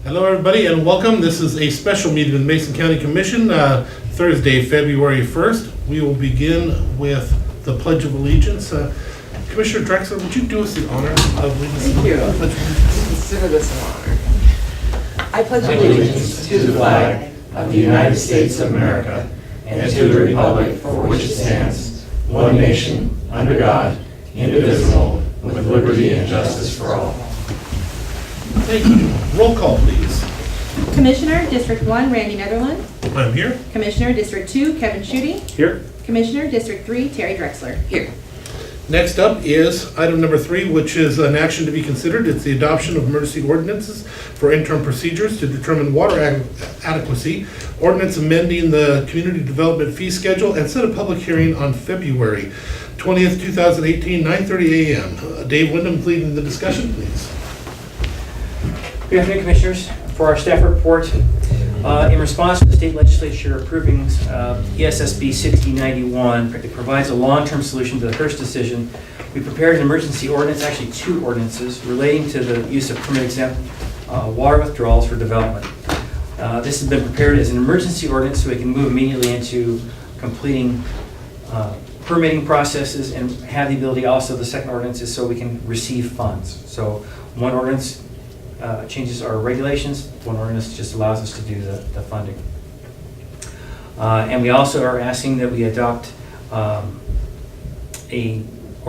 Hello, everybody, and welcome. This is a special meeting of the Mason County Commission, Thursday, February 1st. We will begin with the Pledge of Allegiance. Commissioner Drexler, would you do us the honor of leading us? Thank you. Pledge of Allegiance? Consider this an honor. I pledge allegiance to the flag of the United States of America and to the republic for which it stands, one nation, under God, indivisible, with liberty and justice for all. Thank you. Roll call, please. Commissioner, District 1, Randy Netherland. I'm here. Commissioner, District 2, Kevin Schutte. Here. Commissioner, District 3, Terry Drexler. Here. Next up is item number 3, which is an action to be considered. It's the adoption of emergency ordinances for interim procedures to determine water adequacy, ordinance amending the community development fee schedule, and set a public hearing on February 20th, 2018, 9:30 a.m. Dave Wyndham leading the discussion, please. Good afternoon, Commissioners. For our staff report, in response to the state legislature approving ESSB 6091, it provides a long-term solution to the Hearst decision. We prepared an emergency ordinance, actually 2 ordinances, relating to the use of permit-exempt water withdrawals for development. This has been prepared as an emergency ordinance so we can move immediately into completing permitting processes and have the ability also, the second ordinance is so we can receive funds. So one ordinance changes our regulations, one ordinance just allows us to do the funding. And we also are asking that we adopt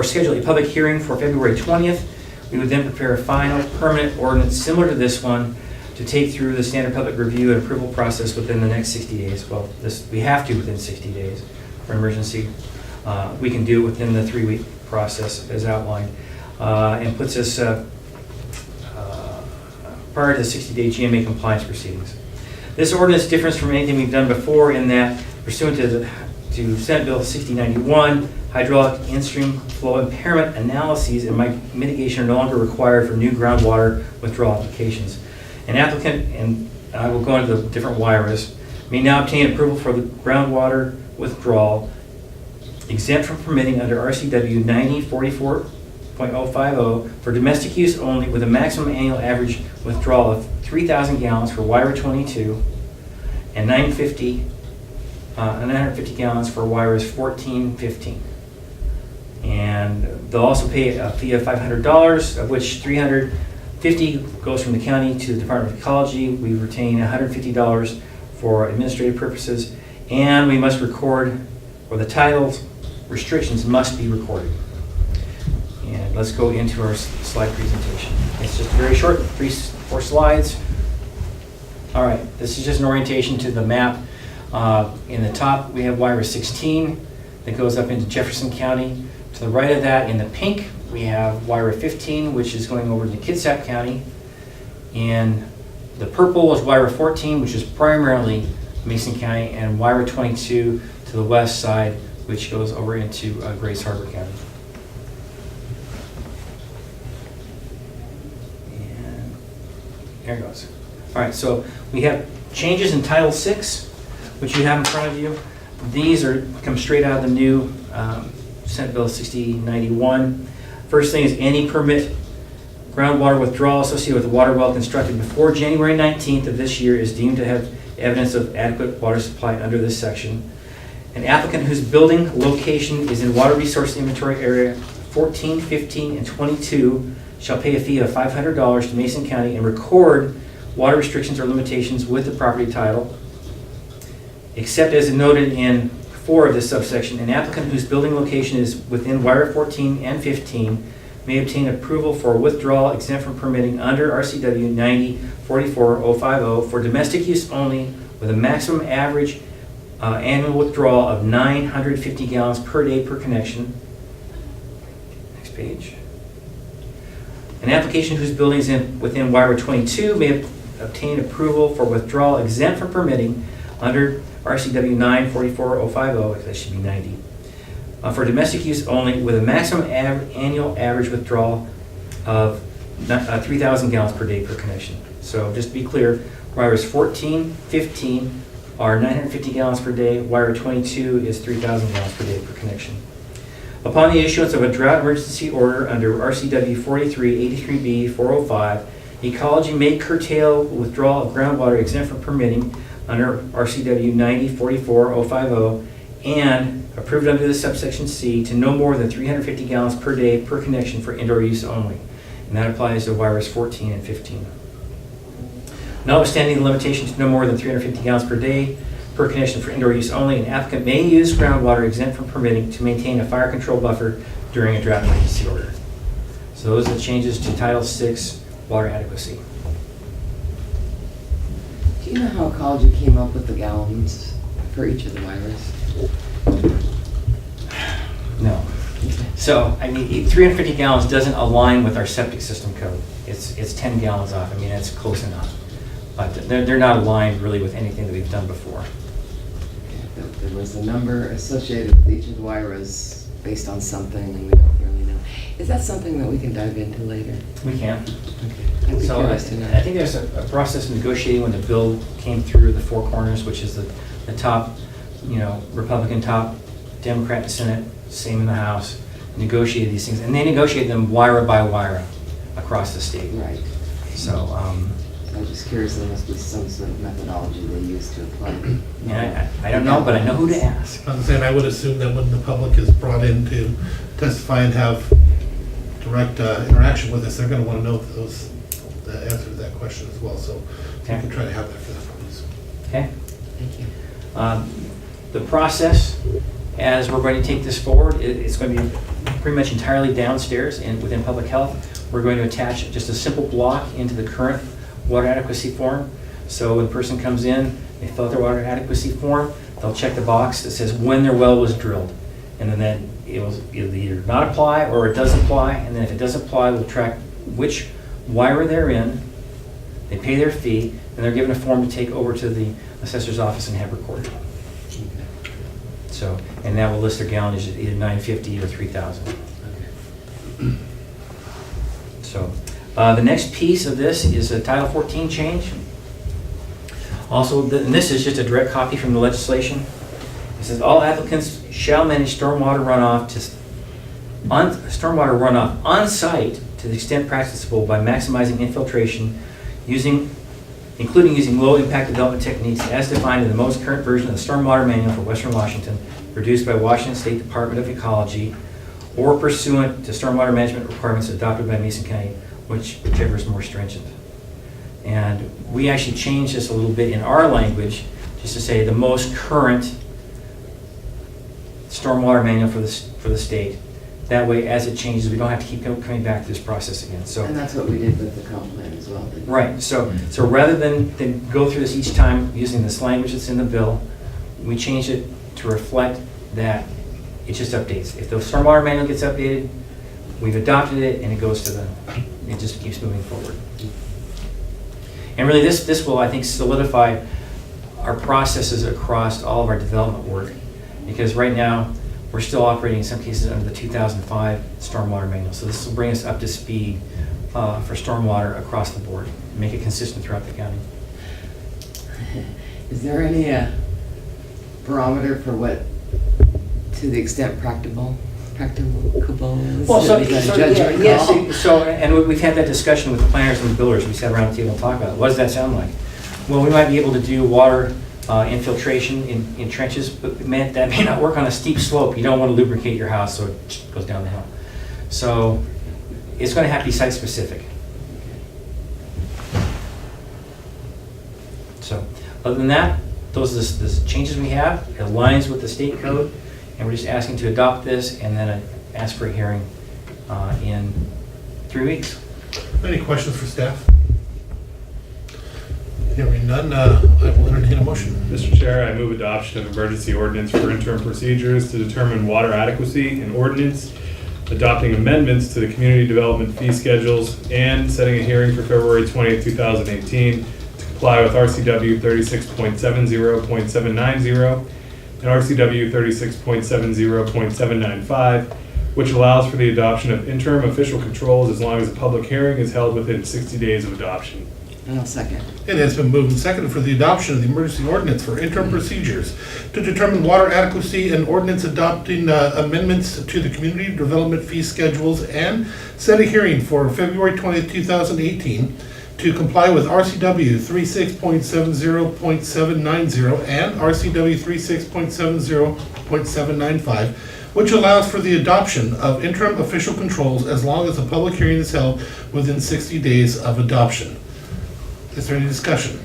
schedule a public hearing for February 20th. We would then prepare a final permanent ordinance similar to this one to take through the standard public review and approval process within the next 60 days. Well, we have to within 60 days for emergency. We can do it within the 3-week process as outlined, and puts us prior to the 60-day GMA compliance proceedings. This ordinance differs from anything we've done before in that, pursuant to Senate Bill 6091, hydraulic in-stream flow impairment analyses and mitigation are no longer required for new groundwater withdrawal applications. An applicant, and I will go into the different WIRAs, may now obtain approval for the groundwater withdrawal exempt from permitting under RCW 9044.050 for domestic use only, with a maximum annual average withdrawal of 3,000 gallons for WIRA 22 and 950 gallons for WIRAs 1415. And they'll also pay a fee of $500, of which $350 goes from the county to the Department of Ecology. We retain $150 for administrative purposes, and we must record, or the titles restrictions must be recorded. And let's go into our slide presentation. It's just very short, 3-4 slides. All right, this is just an orientation to the map. In the top, we have WIRA 16 that goes up into Jefferson County. To the right of that, in the pink, we have WIRA 15, which is going over to Kitsap County. And the purple is WIRA 14, which is primarily Mason County, and WIRA 22 to the west side, which goes over into Grace Harbor County. And there it goes. All right, so we have changes in Title VI, which you have in front of you. These come straight out of the new Senate Bill 6091. First thing is any permit groundwater withdrawal associated with a water well constructed before January 19th of this year is deemed to have evidence of adequate water supply under this section. An applicant whose building location is in water resource inventory area 14, 15, and 22 shall pay a fee of $500 to Mason County and record water restrictions or limitations with the property title. Except as noted in 4 of this subsection, an applicant whose building location is within WIRA 14 and 15 may obtain approval for withdrawal exempt from permitting under RCW 9044.050 for domestic use only, with a maximum average annual withdrawal of 950 gallons per day per connection. Next page. An application whose building is within WIRA 22 may obtain approval for withdrawal exempt from permitting under RCW 944.050, that should be 90, for domestic use only, with a maximum annual average withdrawal of 3,000 gallons per day per connection. So just to be clear, WIRAs 14, 15 are 950 gallons per day, WIRA 22 is 3,000 gallons per day per connection. Upon the issuance of a drought emergency order under RCW 4383B 405, Ecology may curtail withdrawal of groundwater exempt from permitting under RCW 9044-050 and approved under the subsection C to no more than 350 gallons per day per connection for indoor use only. And that applies to wires 14 and 15. Notwithstanding the limitation to no more than 350 gallons per day per connection for indoor use only, an applicant may use groundwater exempt from permitting to maintain a fire control buffer during a drought emergency order. So those are the changes to Title VI, water adequacy. Do you know how Ecology came up with the gallons for each of the wires? No. So, I mean, 350 gallons doesn't align with our septic system code. It's 10 gallons off. I mean, it's close enough. But they're not aligned really with anything that we've done before. There was a number associated with each of the wires based on something, and we don't really know. Is that something that we can dive into later? We can. I'd be So I curious to know. think there's a process of negotiating when the bill came through the four corners, which is the top, Republican top, Democrat in the Senate, same in the House, negotiated these things. And they negotiated them wire by wire across the state. Right. So, I'm just curious, there must be some sort of methodology they use to apply. I don't know, but I know who to ask. I was saying, I would assume that when the public is brought in to testify and have direct interaction with us, they're gonna wanna know the answer to that question as well, so we Okay. can try to have that for them, please. Okay? Thank you. The process, as we're going to take this forward, it's going to be pretty much entirely downstairs and within public health. We're going to attach just a simple block into the current water adequacy form. So when a person comes in, they fill out their water adequacy form, they'll check the box that says when their well was drilled. And then it'll either not apply or it does apply. And then if it does apply, we'll track which wire they're in. They pay their fee, and they're given a form to take over to the assessor's office and have recorded. So, and that will list their gallonage at either 950 or 3,000. So, the next piece of this is a Title 14 change. Also, and this is just a direct copy from the legislation. It says all applicants shall manage stormwater runoff on site to the extent practicable by maximizing infiltration, including using low-impact development techniques as defined in the most current version of the Stormwater Manual for Western Washington, produced by Washington State Department of Ecology, or pursuant to stormwater management requirements adopted by Mason County, whichever is more stringent. And we actually changed this a little bit in our language, just to say the most current stormwater manual for the state. That way, as it changes, we don't have to keep coming back to this process again. So. And that's what we did with the comp plan as well, didn't we? Right, so rather than go through this each time using this language that's in the bill, we changed it to reflect that it just updates. If the stormwater manual gets updated, we've adopted it and it goes to it just keeps moving forward. And really this will, I think, solidify our processes across all of our development work. Because right now, we're still operating in some cases under the 2005 stormwater manual. So this will bring us up to speed for stormwater across the board, make it consistent throughout the county. Is there any barometer for what, to the extent practicable? Well, so, Is that a judgment call? so, and we've had that discussion with the planners and the builders. We sat around the table and talked about it. What does that sound like? Well, we might be able to do water infiltration in trenches, but that may not work on a steep slope. You don't want to lubricate your house so it goes down the hill. So it's going to have to be site specific. So other than that, those are the changes we have. It aligns with the state code, and we're just asking to adopt this and then ask for a hearing in 3 weeks. Any questions for staff? Hearing none, I will entertain a motion. Mr. Chair, I move adoption of emergency ordinance for interim procedures to determine water adequacy and ordinance, adopting amendments to the community development fee schedules, and setting a hearing for February 20th, 2018 to comply with RCW 36.70.790 and RCW 36.70.795, which allows for the adoption of interim official controls as long as a public hearing is held within 60 days of adoption. And I'll second. It has been moved and seconded for the adoption of the emergency ordinance for interim procedures to determine water adequacy and ordinance adopting amendments to the community development fee schedules and set a hearing for February 20th, 2018 to comply with RCW 36.70.790 and RCW 36.70.795, which allows for the adoption of interim official controls as long as a public hearing is held within 60 days of adoption. Is there any discussion?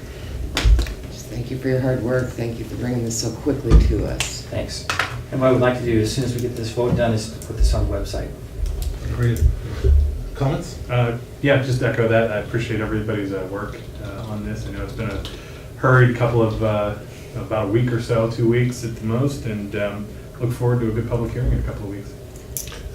Just thank you for your hard work. Thank you for bringing this so quickly to us. Thanks. And what I would like to do, as soon as we get this vote done, is to put this on the website. Great. Comments? Yeah, just echo that. I appreciate everybody's work on this. I know it's been a hurried couple of, about a week or so, 2 weeks at the most, and look forward to a good public hearing in a couple of weeks.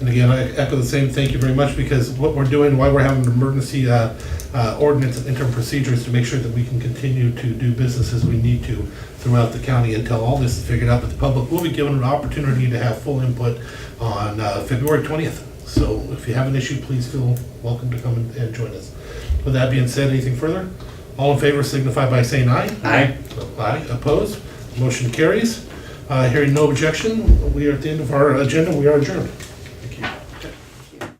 And again, I echo the same, thank you very much, because what we're doing, why we're having an emergency ordinance and interim procedures to make sure that we can continue to do business as we need to throughout the county until all this is figured out. But the public will be given an opportunity to have full input on February 20th. So if you have an issue, please feel welcome to come and join us. With that being said, anything further? All in favor signify by saying aye. Aye. Aye, opposed? Motion carries. Hearing no objection, we are at the end of our agenda. We are adjourned.